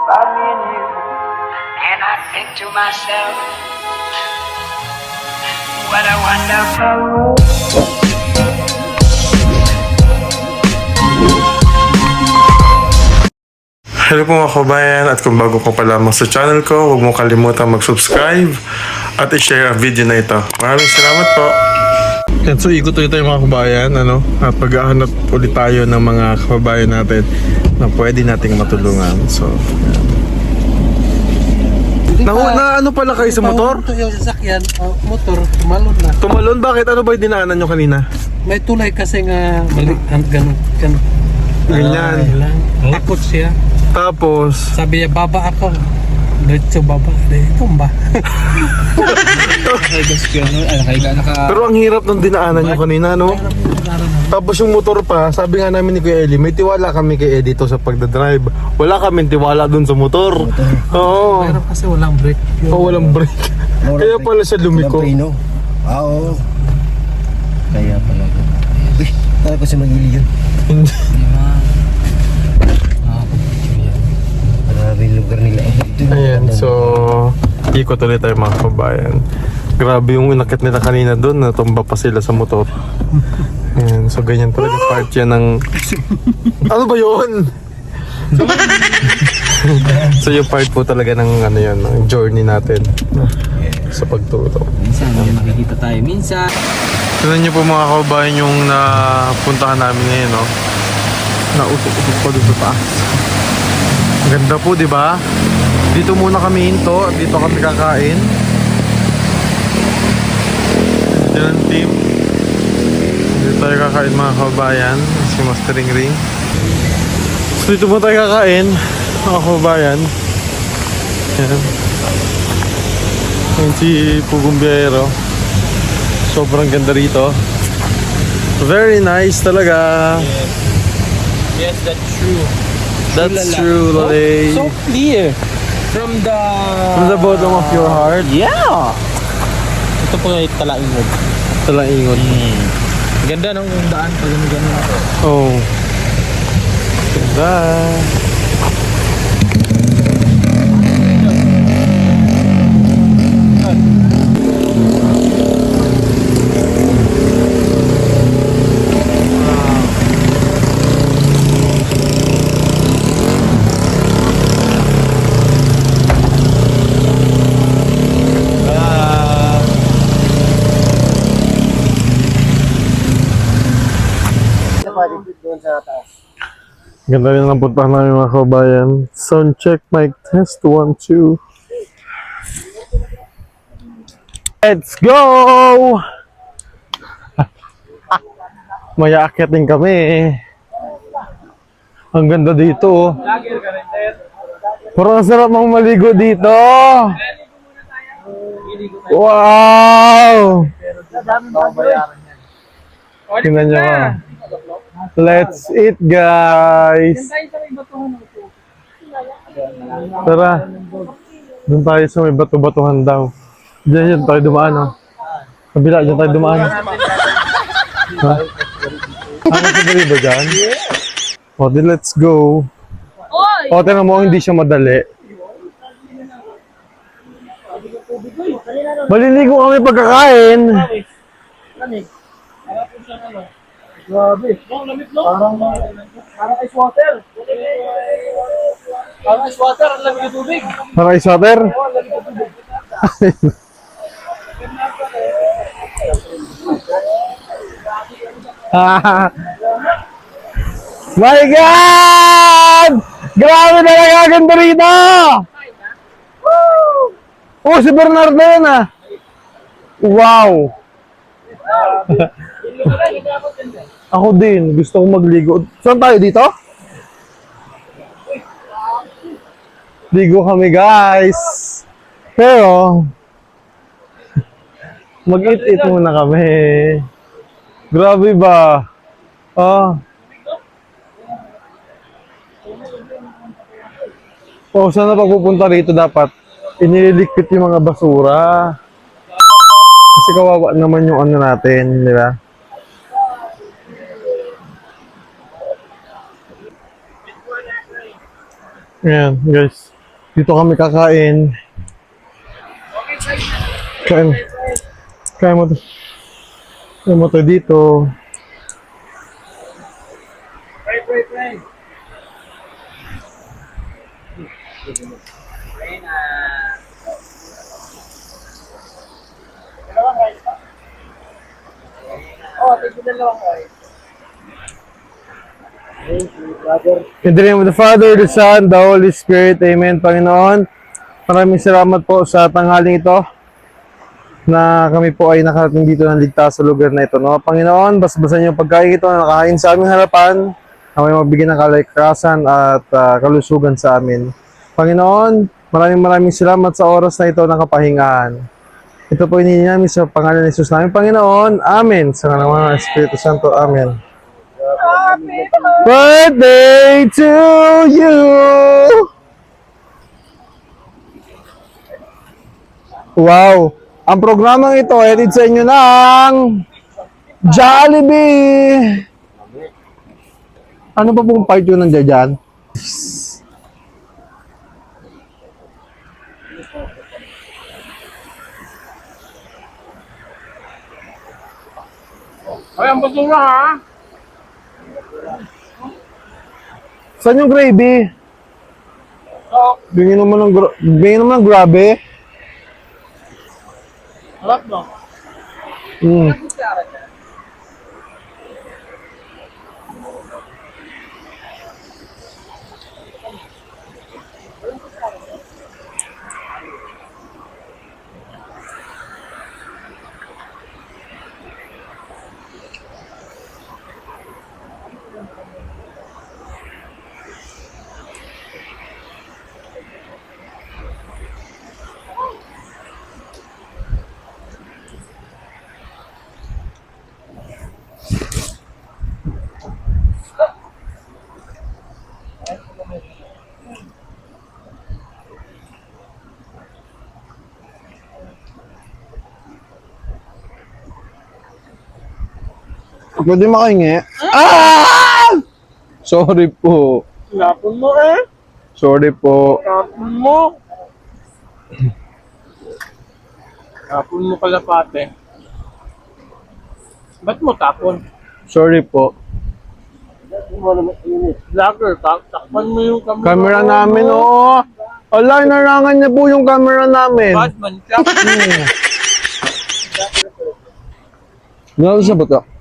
about me and you. And I think to myself, what a wonderful world. Hello po mga kabayan, at kung bago ka pa lamang sa channel ko, huwag mo kalimutan mag-subscribe at i-share ang video na ito. Maraming salamat po. Yan, so ikot ulit tayo mga kabayan, at pag-ahanap ulit tayo ng mga kababayan natin na pwede nating matulungan. So, na ano pala kayo sa motor? Ito yung sasakyan, motor, tumalon na. Tumalon, bakit? Ano ba yung dinaanan nyo kanina? May tulay kasi nga, ganun. Ganyan. Takot siya. Tapos, Sabi niya, baba ako. Diretso baba. Tumba. pero ang hirap ng dinaanan nyo kanina, no? Tapos yung motor pa, sabi nga namin ni Kuya Eli, may tiwala kami kay Eddie to sa pagdadrive. Wala kaming tiwala dun sa motor. Oo. Pero kasi walang brake. Oo, walang brake. Kaya pala siya lumiko. Oo. Kaya pala. Uy, tara ko si Magili yun. Maraming lugar nila. Ayan, so ikot ulit tayo mga kabayan. Grabe yung inakit nila kanina doon, natumba pa sila sa motor. Ayan, so ganyan talaga part yan ng... Ano ba yun? So yung part po talaga ng ano yun, ng journey natin sa pagtulog. Minsan, makikita tayo. Minsan. Tignan niyo po mga kabayan yung napuntahan namin ngayon, no? Nautok-utok pa doon sa taas. Ang ganda po, di ba? Dito muna kami hinto at dito kami kakain. Dito ang team. Dito tayo kakain mga kabayan. Si Mastering Ring. So dito muna tayo kakain mga kabayan. Yan. Yan si Pugong Biyahero. Sobrang ganda rito. Very nice talaga. Yes, that's true. That's true, Lale. So clear. From From the bottom of your heart. Yeah! Ito po yung Talaingod. Talaingon. Ganda ng daan pag gano'n. Oh. Ganda. Ganda rin ang puntahan namin mga kabayan. Sound check, mic test, 1, 2. Let's go! May aakyat din kami. Ang ganda dito. Parang sarap mang maligo dito. Wow! Tingnan nyo ka. Let's eat, guys! Tara. Doon tayo sa may bato-batuhan daw. Diyan tayo dumaan, oh. Kabila, diyan tayo dumaan. Ha? Ano sa dali ba dyan? O, di let's go. O, tingnan mo, hindi siya madali. Maliligo kami pagkakain. Grabe. Parang ice water. Parang ice water, ang lamig ng tubig. Para ice water? Ang lamig ng tubig. My God! Grabe na nagaganda rito! Oh, si Bernardo yan ah! Wow! Ako din, gusto kong magligo. Saan tayo dito? Ligo kami guys! Pero, mag-eat-eat muna kami. Grabe ba? Ah. O, saan na pagpupunta rito dapat? Inilikpit yung mga basura. Kasi kawawa naman yung ano natin, di ba? Ayan, guys. Dito kami kakain. Kain. Kain mo to. Kain mo to dito. In the name of the Father, the Son, the Holy Spirit. Amen, Panginoon. Maraming salamat po sa tanghaling ito na kami po ay nakarating dito ng ligtas sa lugar na ito. No? Panginoon, basbasan niyo ang pagkain ito na nakahain sa aming harapan na may mabigyan ng kalikasan at kalusugan sa amin. Panginoon, maraming salamat sa oras na ito ng kapahingahan. Ito po hinihingi namin sa pangalan ni Jesus namin, Panginoon. Amen. Sa ngala ng Espiritu Santo. Amen. Birthday to you! Wow! Ang programang ito ay edit sa inyo ng Jollibee! Ano pa pong part yun nandiyan dyan? Ay, ang basura ha! Saan yung gravy? Bingin naman ng grabe. Harap mo. Mm. Pwede makahingi? Ah! Sorry po. Lapon mo eh! Sorry po. Tapon mo! Tapon mo kalapate. Ba't mo tapon? Sorry po. Vlogger, takpan mo yung camera. Camera namin, oo. Ala, inarangan niya po yung camera namin. Batman ka. Ano siya ba ito?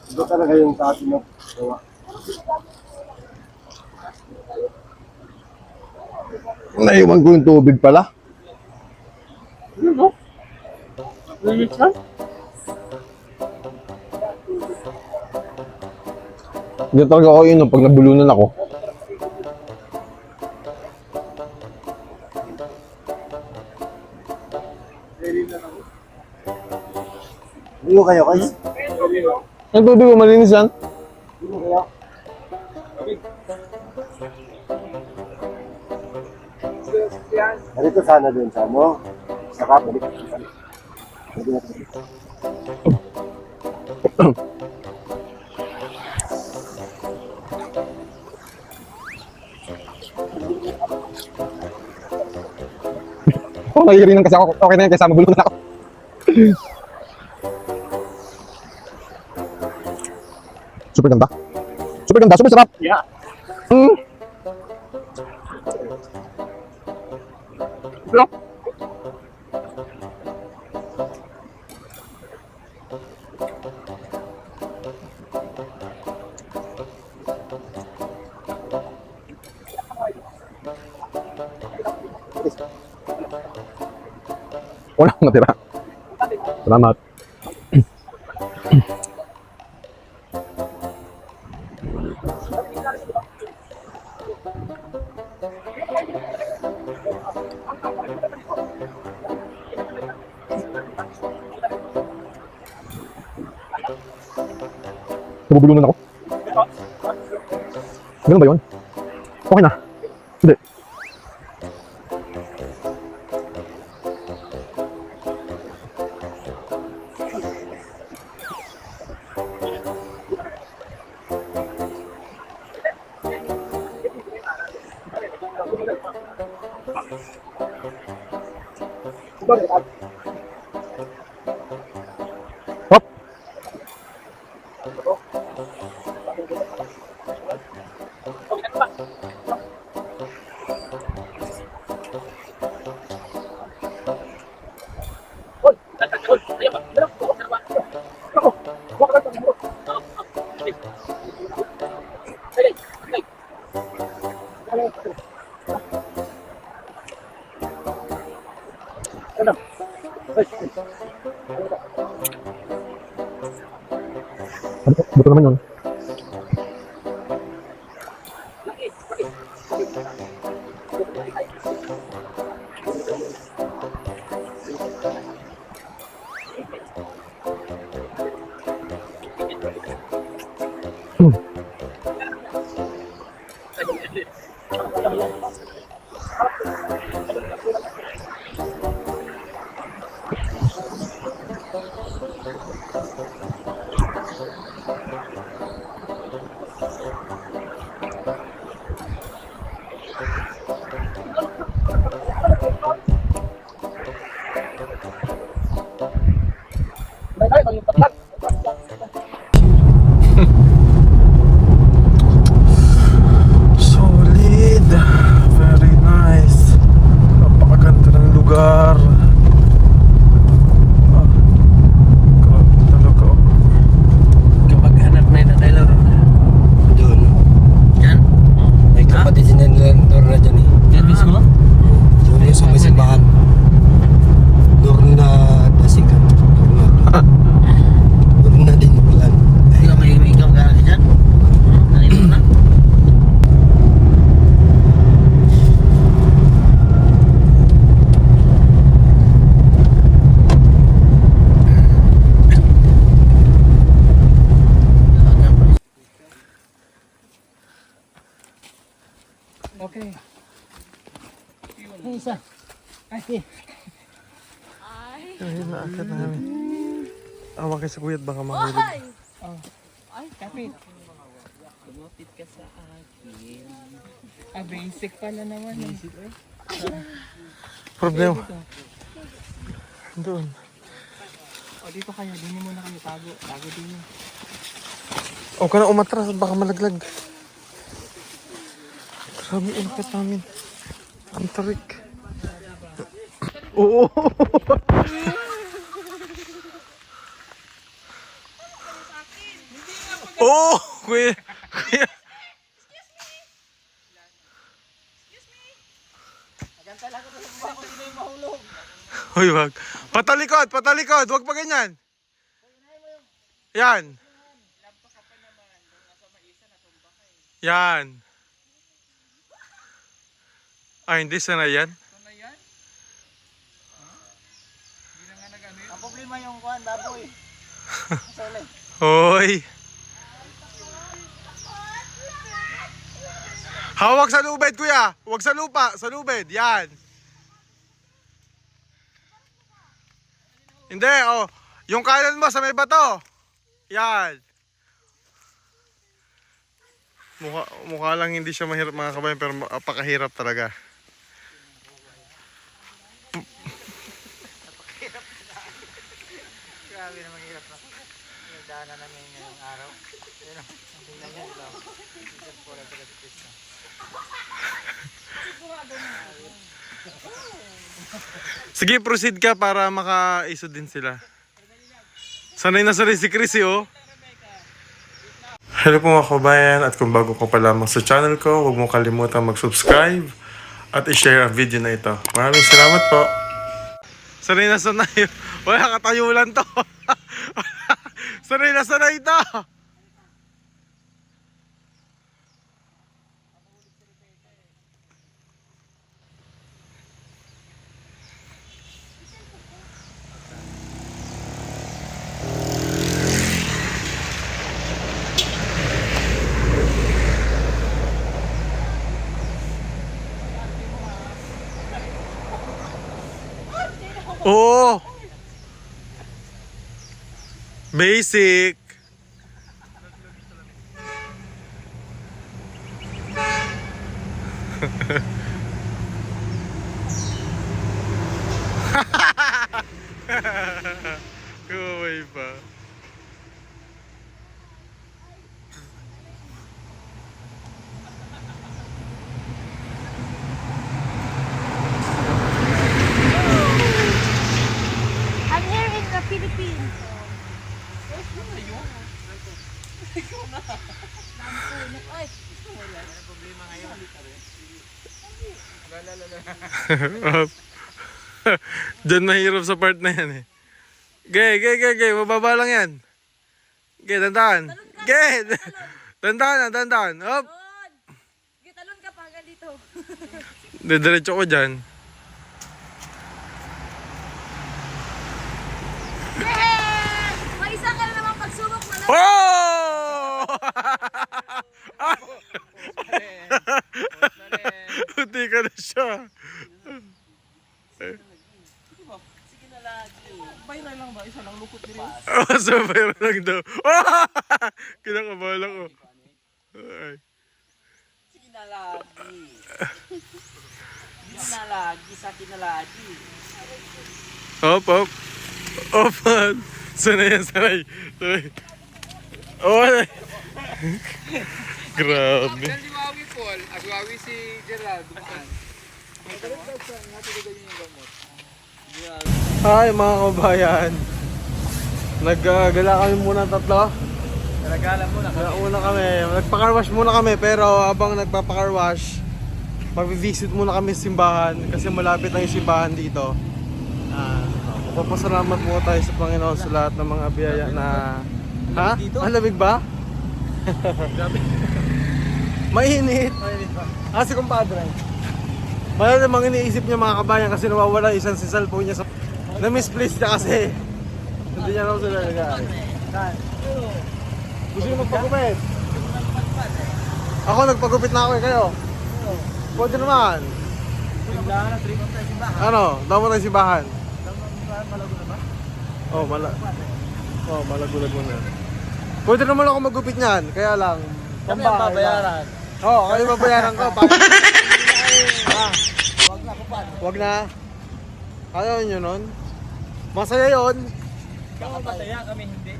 Ito talaga yung sa atin na gawa. Naiwan ko yung tubig pala. Limit ka? Hindi talaga ako inom pag nabulunan ako. Ano kayo guys? Yung tubig ko malinis yan? Narito sana dun sa ano? Sa kapalik. Oh, nahihirinan kasi ako. Okay na yan, kaysa mabulunan ako. Super ganda. Super ganda, super sarap. Yeah. Mm. Wala akong natira. Salamat. Nabubulungan ako. Ganun ba yun? Okay na. Hindi. Hop. Buto naman yun. Solid. Very nice. Napakaganda ng lugar. Grabe talaga. Kapag hanap na yun na tayo laro na. Doon. Yan? May kapatid si Nendor na dyan eh. Yan mismo? Doon yung sa may simbahan. Dorna Dasikan. Dorna din bulan. Ikaw may ikaw ka dyan? Nanito na? Okay. Hey, isa. Ay, Ayun, naakit namin. Awa kay sa kuyat baka mahulog. ay, kapit. Lumapit ka sa akin. Ah, basic pala naman. Basic, eh. Problema. Doon. O, dito kayo. Dini muna kami tago. Tago din yun. O ka na umatras, baka malaglag. Grabe, inakit namin. Ang tarik. Oo. Oo, kuya. Kuya. Hoy, wag. Patalikod, patalikod. Wag pa ganyan. Yan. Yan. Ay, hindi sana yan. Ang problema yung kuhan, baboy. Hoy. Hawak sa lubid, kuya. Huwag sa lupa, sa lubid. Yan. Hindi, oh. Yung kanan mo sa may bato. Yan. Mukha lang hindi siya mahirap mga kabayan, pero apakahirap talaga. Grabe naman hirap na. Nagdaanan namin ngayong araw. Yun ang tingnan nyo. Isang pula talaga si Krista. Sige, proceed ka para makaisod din sila. Sanay na sanay si Chris, oh. Hello po mga kabayan, at kung bago ko pa lamang sa channel ko, huwag mo kalimutan mag-subscribe at i-share ang video na ito. Maraming salamat po. Sanay na sanay. Wala katayulan to. Sanay na sanay to. Oo. Basic. Kumay pa. I'm here in the Philippines. Diyan mahirap sa part na yan eh. Gay, mababa lang yan. Gay, dandan. Gay, dandan. Hop. Gitalon ka pa hanggang dito. Didiretso ko dyan. Yes! May isa ka na naman pagsubok na lang. Oh! Hindi ka na siya. Viral lang ba? Isa lang lukot din. Oh, super lang daw. Oh! Kinakabahan ako. Ay. Sige na lagi. Sige na lagi. Sa akin na lagi. Hop. Sanay. Oh, grabe. Si Wawi Paul. Agwawi si Gerald. Dumaan. Hi mga kabayan. Naggala kami muna tatlo. Nagala mo na. Nagpa-carwash muna kami pero habang nagpapa-carwash, mag-visit muna kami sa simbahan kasi malapit lang yung simbahan dito. Magpapasalamat muna tayo sa Panginoon sa lahat ng mga biyaya na... Ha? Ang lamig ba? Mainit. Si kumpadre. Wala namang iniisip niya mga kabayan kasi nawawala isang si cellphone niya sa... Na-misplace niya kasi. Hindi niya raw sila nagay. Gusto niyo magpagupit? Ako nagpagupit na ako eh, kayo? Pwede naman. Ano? Damo tayo simbahan. Malago na ba? Malago na. Pwede naman ako magupit niyan, kaya lang. Kami ang babayaran. Kayo babayaran ko. Wag na. Ayaw nyo nun? Masaya yun. Kakapataya kami hindi.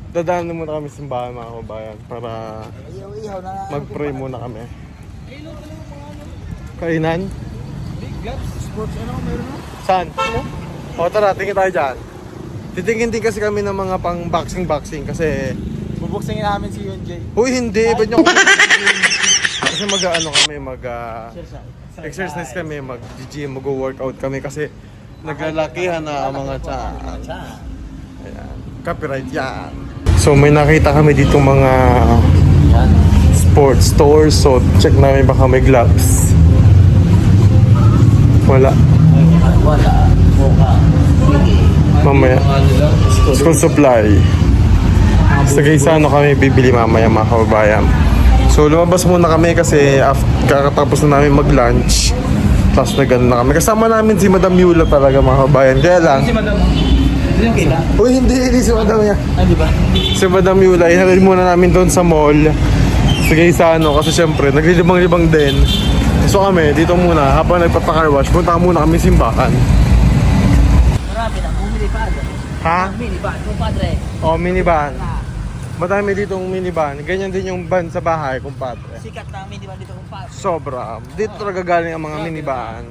Dadaan muna kami sa simbahan mga kabayan para mag-pray muna kami. Kainan? Big Gaps Sports ano meron mo? Saan? Tara, tingin tayo dyan. Titingin din kasi kami ng mga pang boxing kasi... Bubuksingin namin si Yunjay. Uy, hindi! Ba't nyo kasi exercise kami, mag-gym, mag-workout kami kasi naglalakihan na ang mga tiyan. Ayan, copyright yan. So may nakita kami dito mga sports stores, so check namin baka may gloves. Wala. Mamaya. School supply. Sa Gaisano kami bibili mamaya mga kababayan. So lumabas muna kami kasi kakatapos na namin mag-lunch. Tapos nag-ano na kami. Kasama namin si Madam Yula talaga mga kababayan. Kaya lang. Si Madam. Hindi yung kita? Uy, hindi si Madam yan. Di ba? Si Madam Yula, ihalin muna namin doon sa mall. Sa Gaisano kasi syempre naglilibang-libang din. So kami, dito muna, habang nagpapakarwash, punta muna kami simbahan. Marami na, bumili pa. Ha? Minivan, kumpadre. Minivan. Madami ditong minivan. Ganyan din yung van sa bahay, kumpadre. Sikat na minivan dito kumpadre. Sobra. Dito talaga galing ang mga minivan.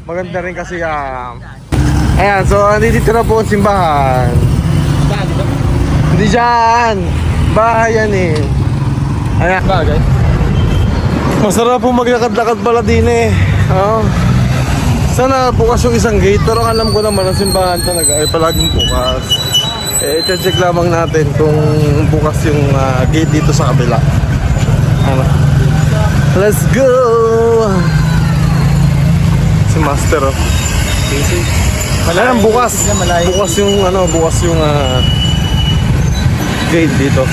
Maganda rin kasi ayan, so dito na po ang simbahan. Saan dito? Hindi dyan. Bahay yan eh. Ayan. Bagay. Masarap po maglakad-lakad pala din eh. Sana bukas yung isang gate, pero alam ko naman ang simbahan talaga ay palaging bukas. I-check lamang natin kung bukas yung gate dito sa kabila. Let's go! Si Master oh. Ayan, bukas. Bukas yung gate dito.